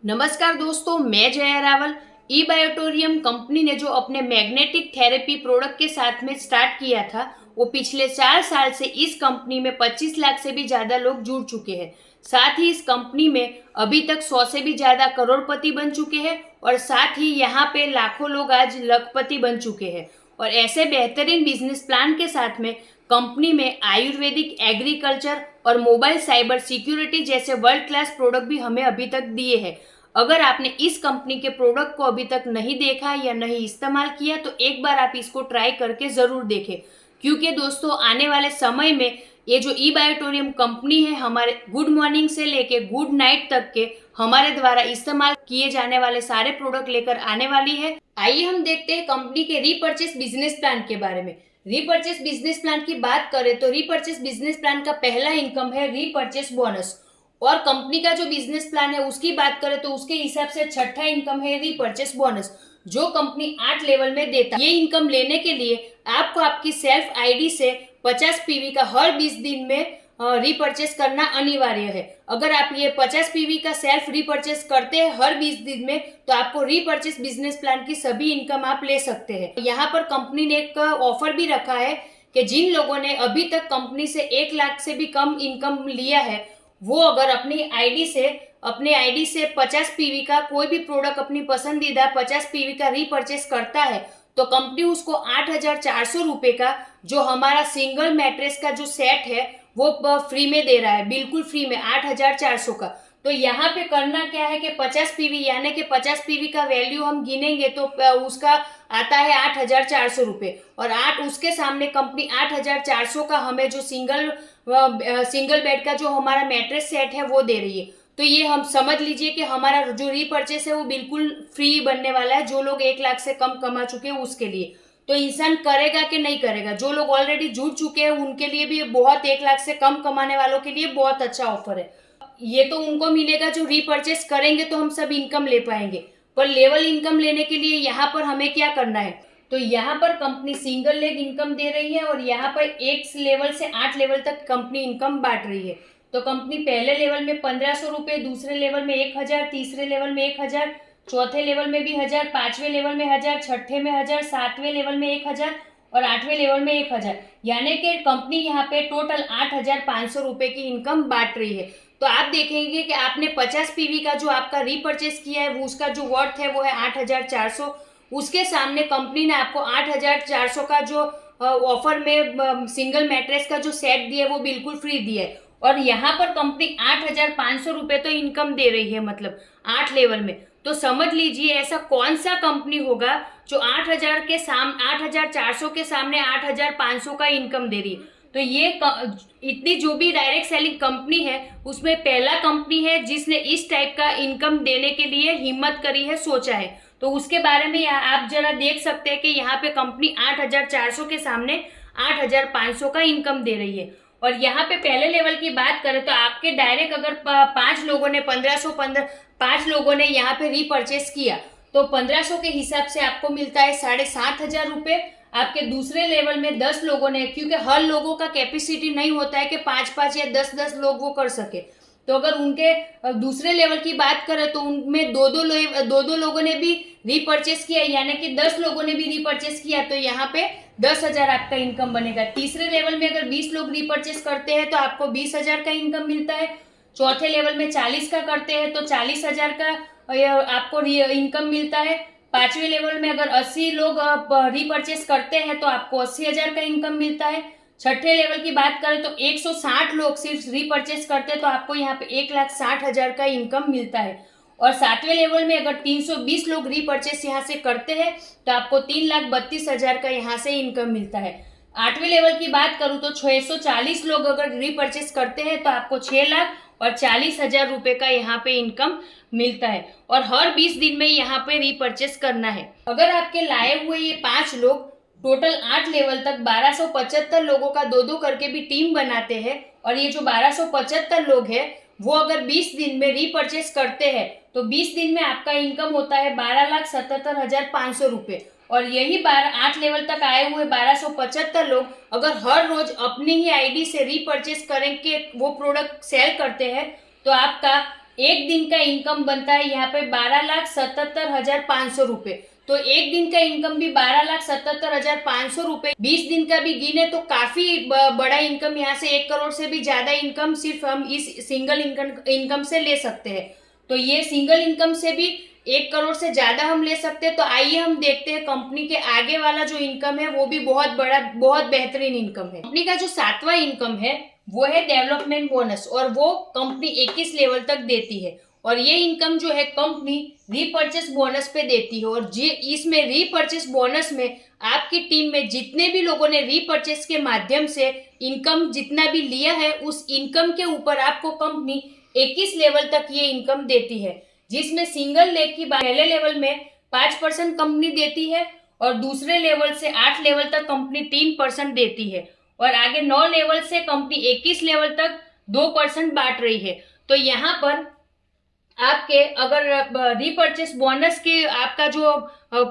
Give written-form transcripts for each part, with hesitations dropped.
नमस्कार दोस्तों, मैं जया रावल। ई बायोटोरियम कंपनी ने जो अपने मैग्नेटिक थेरेपी प्रोडक्ट के साथ में स्टार्ट किया था, वो पिछले 4 साल से इस कंपनी में 25 लाख से भी ज़्यादा लोग जुड़ चुके हैं। साथ ही इस कंपनी में अभी तक 100 से भी ज़्यादा करोड़पति बन चुके हैं और साथ ही यहाँ पे लाखों लोग आज लखपति बन चुके हैं। और ऐसे बेहतरीन बिजनेस प्लान के साथ में कंपनी में आयुर्वेदिक, एग्रीकल्चर और मोबाइल साइबर सिक्योरिटी जैसे वर्ल्ड क्लास प्रोडक्ट भी हमें अभी तक दिए हैं। अगर आपने इस कंपनी के प्रोडक्ट को अभी तक नहीं देखा या नहीं इस्तेमाल किया तो एक बार आप इसको ट्राई करके ज़रूर देखें, क्योंकि दोस्तों आने वाले समय में ये जो ई बायोटोरियम कंपनी है, हमारे गुड मॉर्निंग से लेके गुड नाइट तक के हमारे द्वारा इस्तेमाल किए जाने वाले सारे प्रोडक्ट लेकर आने वाली है। आइए हम देखते हैं कंपनी के रीपर्चेस बिजनेस प्लान के बारे में। रीपर्चेस बिजनेस प्लान की बात करें तो रीपर्चेस बिजनेस प्लान का पहला इनकम है रीपर्चेस बोनस, और कंपनी का जो बिजनेस प्लान है उसकी बात करें तो उसके हिसाब से छठा इनकम है रीपर्चेस बोनस, जो कंपनी 8 लेवल में देता है। ये इनकम लेने के लिए आपको आपकी सेल्फ आईडी से 50 पीवी का हर 20 दिन में रीपर्चेस करना अनिवार्य है। अगर आप ये 50 पीवी का सेल्फ रीपर्चेस करते हैं हर 20 दिन में, तो आपको रीपर्चेस बिजनेस प्लान की सभी इनकम आप ले सकते हैं। यहाँ पर कंपनी ने एक ऑफर भी रखा है कि जिन लोगों ने अभी तक कंपनी से 1 लाख से भी कम इनकम लिया है, वो अगर अपने आईडी से 50 पीवी का कोई भी प्रोडक्ट, अपनी पसंदीदा 50 पीवी का रीपर्चेस करता है, तो कंपनी उसको 8,400 रुपए का जो हमारा सिंगल मैट्रेस का जो सेट है वो फ्री में दे रहा है, बिल्कुल फ्री में 8,400 का। तो यहाँ पे करना क्या है कि 50 पीवी यानी कि 50 पीवी का वैल्यू हम गिनेंगे तो उसका आता है 8,400 रुपये, और उसके सामने कंपनी 8,400 का हमें जो सिंगल बेड का जो हमारा मैट्रेस सेट है वो दे रही है। तो ये हम समझ लीजिए कि हमारा जो रीपर्चेस है वो बिल्कुल फ्री बनने वाला है, जो लोग 1 लाख से कम कमा चुके हैं उसके लिए। तो इंसान करेगा कि नहीं करेगा? जो लोग ऑलरेडी जुड़ चुके हैं उनके लिए भी बहुत, 1 लाख से कम कमाने वालों के लिए बहुत अच्छा ऑफर है। ये तो उनको मिलेगा जो रीपर्चेस करेंगे, तो हम सब इनकम ले पाएंगे। पर लेवल इनकम लेने के लिए यहाँ पर हमें क्या करना है? तो यहाँ पर कंपनी सिंगल लेग इनकम दे रही है, और यहाँ पर 1 लेवल से 8 लेवल तक कंपनी इनकम बांट रही है। तो कंपनी पहले लेवल में 1,500 रुपये, दूसरे लेवल में 1,000, तीसरे लेवल में 1,000, चौथे लेवल में भी 1,000, 5वें लेवल में 1,000, छठे में 1,000, 7वें लेवल में 1,000 और 8वें लेवल में 1,000, यानी कि कंपनी यहाँ पे टोटल 8,500 रुपये की इनकम बांट रही है। तो आप देखेंगे कि आपने 50 पीवी का जो आपका रीपर्चेस किया है वो उसका जो वर्थ है वो है 8,400। उसके सामने कंपनी ने आपको 8,400 का जो ऑफर में सिंगल मैट्रेस का जो सेट दिया है वो बिल्कुल फ्री दिया है, और यहाँ पर कंपनी 8,500 रुपये तो इनकम दे रही है, मतलब 8 लेवल में। तो समझ लीजिए ऐसा कौन सा कंपनी होगा जो 8,400 के सामने 8,500 का इनकम दे रही है। तो ये इतनी जो भी डायरेक्ट सेलिंग कंपनी है उसमें पहला कंपनी है जिसने इस टाइप का इनकम देने के लिए हिम्मत करी है, सोचा है। तो उसके बारे में आप जरा देख सकते हैं कि यहाँ पे कंपनी 8,400 के सामने 8,500 का इनकम दे रही है। और यहाँ पे पहले लेवल की बात करें तो आपके डायरेक्ट अगर 5 लोगों ने 5 लोगों ने यहाँ पे रीपर्चेस किया तो 1,500 के हिसाब से आपको मिलता है 7,500 रुपये। आपके दूसरे लेवल में 10 लोगों ने, क्योंकि हर लोगों का कैपेसिटी नहीं होता है कि 5-5 या 10-10 लोग वो कर सके, तो अगर उनके दूसरे लेवल की बात करें तो उनमें दो दो लोगों ने भी रीपर्चेस किया, यानी कि 10 लोगों ने भी रीपर्चेस किया, तो यहाँ पे 10,000 आपका इनकम बनेगा। तीसरे लेवल में अगर 20 लोग रीपर्चेस करते हैं तो आपको 20,000 का इनकम मिलता है। चौथे लेवल में 40 का करते हैं तो 40,000 का आपको इनकम मिलता है। 5वें लेवल में अगर 80 लोग रीपर्चेस करते हैं तो आपको 80,000 का इनकम मिलता है। छठे लेवल की बात करें तो 160 लोग सिर्फ रीपर्चेस करते हैं तो आपको यहाँ पे 1,60,000 का इनकम मिलता है। और 7वें लेवल में अगर 320 लोग रीपर्चेस यहाँ से करते हैं तो आपको 3,32,000 का यहाँ से इनकम मिलता है। 8वें लेवल की बात करूँ तो 640 लोग अगर रीपर्चेस करते हैं तो आपको 6,40,000 रुपये का यहाँ पे इनकम मिलता है, और हर 20 दिन में यहाँ पे रीपर्चेस करना है। अगर आपके लाए हुए ये 5 लोग टोटल 8 लेवल तक 1,275 लोगों का 2-2 करके भी टीम बनाते हैं, और ये जो 1,275 लोग हैं वो अगर 20 दिन में रीपर्चेस करते हैं तो 20 दिन में आपका इनकम होता है 12,77,500 रुपये। और यही 8 लेवल तक आए हुए 1,275 लोग अगर हर रोज अपनी ही आईडी से रीपर्चेस करेंगे, वो प्रोडक्ट सेल करते हैं, तो आपका एक दिन का इनकम बनता है यहाँ पे 12,77,500 रुपए। तो एक दिन का इनकम भी 12,77,500 रुपए, 20 दिन का भी गिने तो काफी बड़ा इनकम, यहाँ से 1 करोड़ से भी ज्यादा इनकम सिर्फ हम इस सिंगल इनकम से ले सकते हैं। तो ये सिंगल इनकम से भी 1 करोड़ से ज्यादा हम ले सकते हैं। तो आइए हम देखते हैं कंपनी के आगे वाला जो इनकम है वो भी बहुत बड़ा, बहुत बेहतरीन इनकम है। कंपनी का जो 7वां इनकम है वो है डेवलपमेंट बोनस, और वो कंपनी 21 लेवल तक देती है। और ये इनकम जो है कंपनी रीपर्चेस बोनस पे देती है। और इसमें रीपर्चेस बोनस में आपकी टीम में जितने भी लोगों ने रीपर्चेस के माध्यम से इनकम जितना भी लिया है, उस इनकम के ऊपर आपको कंपनी 21 लेवल तक ये इनकम देती है। जिसमें सिंगल लेग की पहले लेवल में 5% कंपनी देती है, और दूसरे लेवल से 8 लेवल तक कंपनी 3% देती है, और आगे 9 लेवल से कंपनी 21 लेवल तक 2% बांट रही है। तो यहाँ पर आपके अगर रीपर्चेस बोनस के आपका जो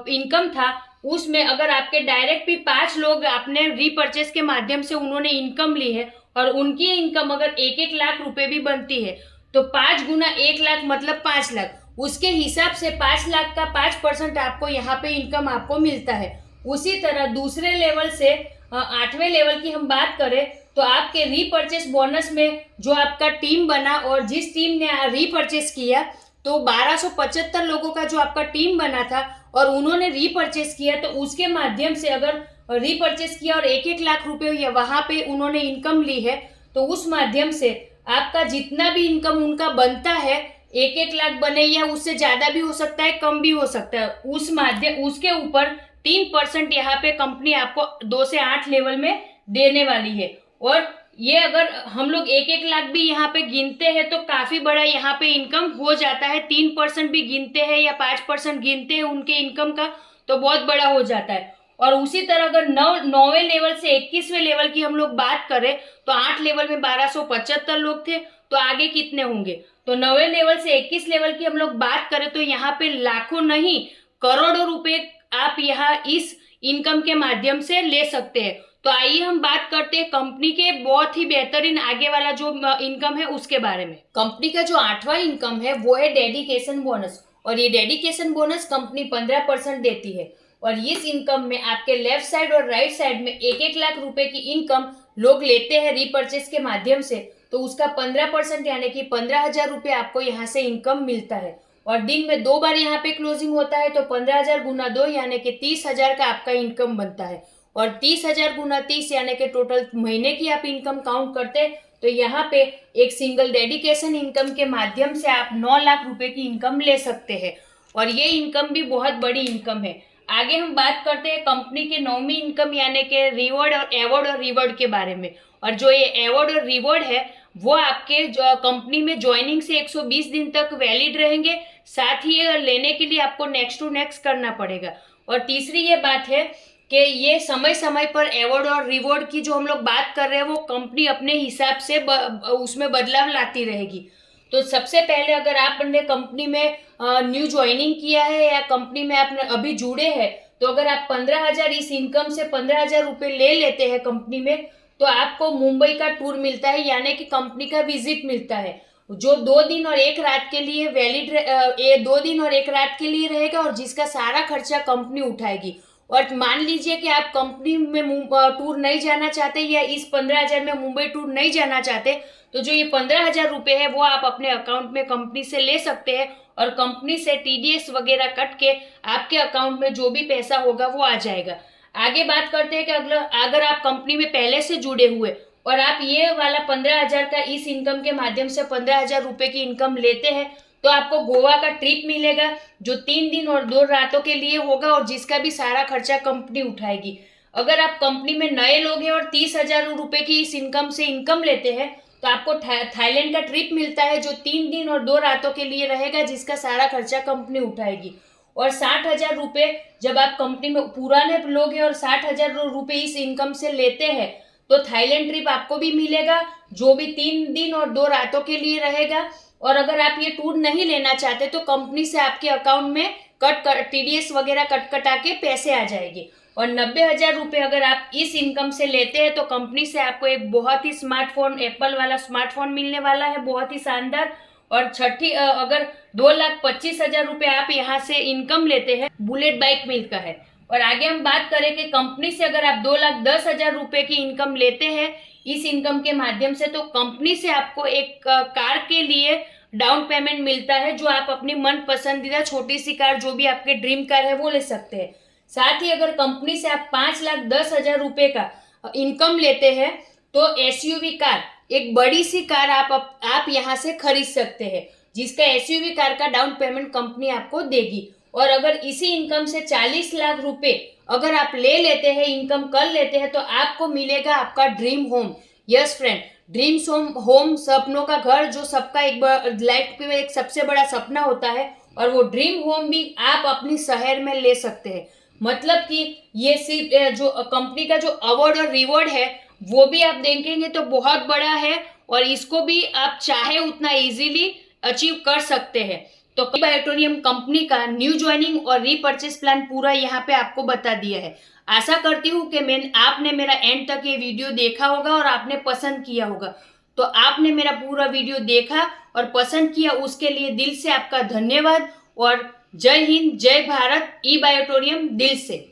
इनकम था, उसमें अगर आपके डायरेक्ट भी 5 लोग आपने रीपर्चेस के माध्यम से उन्होंने इनकम ली है, और उनकी इनकम अगर 1-1 लाख रुपए भी बनती है, तो 5 गुना 1 लाख मतलब 5 लाख, उसके हिसाब से 5 लाख का 5% आपको यहाँ पे इनकम आपको मिलता है। उसी तरह दूसरे लेवल से 8वें लेवल की हम बात करें तो आपके रीपर्चेस बोनस में जो आपका टीम बना, और जिस टीम ने रीपर्चेस किया, तो 1275 लोगों का जो आपका टीम बना था और उन्होंने रीपर्चेस किया, तो उसके माध्यम से अगर रीपर्चेस किया और 1-1 लाख रुपए या वहां पे उन्होंने इनकम ली है, तो उस माध्यम से आपका जितना भी इनकम उनका बनता है, 1-1 लाख बने या उससे ज्यादा भी हो सकता है, कम भी हो सकता है, उसके ऊपर 3% यहाँ पे कंपनी आपको 2 से 8 लेवल में देने वाली है। और ये अगर हम लोग 1-1 लाख भी यहाँ पे गिनते हैं तो काफी बड़ा यहाँ पे इनकम हो जाता है। 3% भी गिनते हैं या 5% गिनते हैं उनके इनकम का, तो बहुत बड़ा हो जाता है। और उसी तरह अगर 9वें लेवल से 21वें लेवल की हम लोग बात करें तो 8 लेवल में 1275 लोग थे, तो आगे कितने होंगे? तो 9वें लेवल से 21 लेवल की हम लोग बात करें तो यहाँ पे लाखों नहीं करोड़ों रुपए आप यहाँ इस इनकम के माध्यम से ले सकते हैं। तो आइए हम बात करते हैं कंपनी के बहुत ही बेहतरीन आगे वाला जो इनकम है उसके बारे में। कंपनी का जो 8वां इनकम है वो है डेडिकेशन बोनस, और ये डेडिकेशन बोनस कंपनी 15% देती है। और इस इनकम में आपके लेफ्ट साइड और राइट साइड में 1-1 लाख रुपए की इनकम लोग लेते हैं रीपर्चेस के माध्यम से, तो उसका 15% यानी कि 15,000 रुपये आपको यहाँ से इनकम मिलता है। और दिन में 2 बार यहाँ पे क्लोजिंग होता है, तो 15,000 गुना 2 यानी कि 30,000 का आपका इनकम बनता है। और 30,000 गुना 30 यानी कि टोटल महीने की आप इनकम काउंट करते हैं, तो यहाँ पे एक सिंगल डेडिकेशन इनकम के माध्यम से आप 9 लाख रुपए की इनकम ले सकते हैं। और ये इनकम भी बहुत बड़ी इनकम है। आगे हम बात करते हैं कंपनी के 9वीं इनकम यानी कि रिवॉर्ड और एवॉर्ड और रिवॉर्ड के बारे में। और जो ये एवॉर्ड और रिवॉर्ड है वो आपके जो कंपनी में ज्वाइनिंग से 120 दिन तक वैलिड रहेंगे, साथ ही ये लेने के लिए आपको नेक्स्ट टू नेक्स्ट करना पड़ेगा। और तीसरी ये बात है कि ये समय समय पर एवॉर्ड और रिवॉर्ड की जो हम लोग बात कर रहे हैं वो कंपनी अपने हिसाब से उसमें बदलाव लाती रहेगी। तो सबसे पहले अगर आपने कंपनी में न्यू ज्वाइनिंग किया है या कंपनी में आपने अभी जुड़े हैं, तो अगर आप 15,000 इस इनकम से 15,000 रुपये ले लेते हैं कंपनी में, तो आपको मुंबई का टूर मिलता है यानी कि कंपनी का विजिट मिलता है, जो 2 दिन और 1 रात के लिए वैलिड, ये 2 दिन और 1 रात के लिए रहेगा, और जिसका सारा खर्चा कंपनी उठाएगी। और मान लीजिए कि आप कंपनी में टूर नहीं जाना चाहते या इस 15,000 में मुंबई टूर नहीं जाना चाहते, तो जो ये 15,000 रुपये है वो आप अपने अकाउंट में कंपनी से ले सकते हैं, और कंपनी से TDS वगैरह कट के आपके अकाउंट में जो भी पैसा होगा वो आ जाएगा। आगे बात करते हैं कि अगर आप कंपनी में पहले से जुड़े हुए और आप ये वाला 15,000 का इस इनकम के माध्यम से 15,000 रुपये की इनकम लेते हैं, तो आपको गोवा का ट्रिप मिलेगा जो 3 दिन और 2 रातों के लिए होगा, और जिसका भी सारा खर्चा कंपनी उठाएगी। अगर आप कंपनी में नए लोग हैं और 30,000 रुपये की इस इनकम से इनकम लेते हैं, तो आपको थाईलैंड का ट्रिप मिलता है जो 3 दिन और 2 रातों के लिए रहेगा, जिसका सारा खर्चा कंपनी उठाएगी। और 60,000 रुपये जब आप कंपनी में पुराने लोग हैं और 60,000 रुपये इस इनकम से लेते हैं, तो थाईलैंड ट्रिप आपको भी मिलेगा जो भी 3 दिन और 2 रातों के लिए रहेगा। और अगर आप ये टूर नहीं लेना चाहते तो कंपनी से आपके अकाउंट में TDS वगैरह कटा के पैसे आ जाएंगे। और 90,000 रुपये अगर आप इस इनकम से लेते हैं, तो कंपनी से आपको एक बहुत ही स्मार्टफोन, एप्पल वाला स्मार्टफोन मिलने वाला है, बहुत ही शानदार। और छठी अगर 2,25,000 रुपए आप यहाँ से इनकम लेते हैं, बुलेट बाइक मिल का है। और आगे हम बात करें कि कंपनी से अगर आप 2,10,000 रुपए की इनकम लेते हैं इस इनकम के माध्यम से, तो कंपनी से आपको एक कार के लिए डाउन पेमेंट मिलता है, जो आप अपनी मन पसंदीदा छोटी सी कार, जो भी आपके ड्रीम कार है, वो ले सकते हैं। साथ ही अगर कंपनी से आप 5,10,000 रुपए का इनकम लेते हैं तो एसयूवी कार, एक बड़ी सी कार आप यहाँ से खरीद सकते हैं, जिसका एसयूवी कार का डाउन पेमेंट कंपनी आपको देगी। और अगर इसी इनकम से 40 लाख रुपए अगर आप ले लेते हैं, इनकम कर लेते हैं, तो आपको मिलेगा आपका dream home. Yes friend, dreams home सपनों का घर, जो सबका एक लाइफ में एक सबसे बड़ा सपना होता है, और वो ड्रीम होम भी आप अपनी शहर में ले सकते हैं। मतलब कि ये सिर्फ जो कंपनी का जो अवार्ड और रिवॉर्ड है वो भी आप देखेंगे तो बहुत बड़ा है, और इसको भी आप चाहे उतना इजीली अचीव कर सकते हैं। तो बायोटोरियम कंपनी का न्यू ज्वाइनिंग और रीपर्चेस प्लान पूरा यहाँ पे आपको बता दिया है। आशा करती हूँ कि आपने मेरा एंड तक ये वीडियो देखा होगा और आपने पसंद किया होगा। तो आपने मेरा पूरा वीडियो देखा और पसंद किया, उसके लिए दिल से आपका धन्यवाद। और जय हिंद, जय भारत, ई बायोटोरियम दिल से।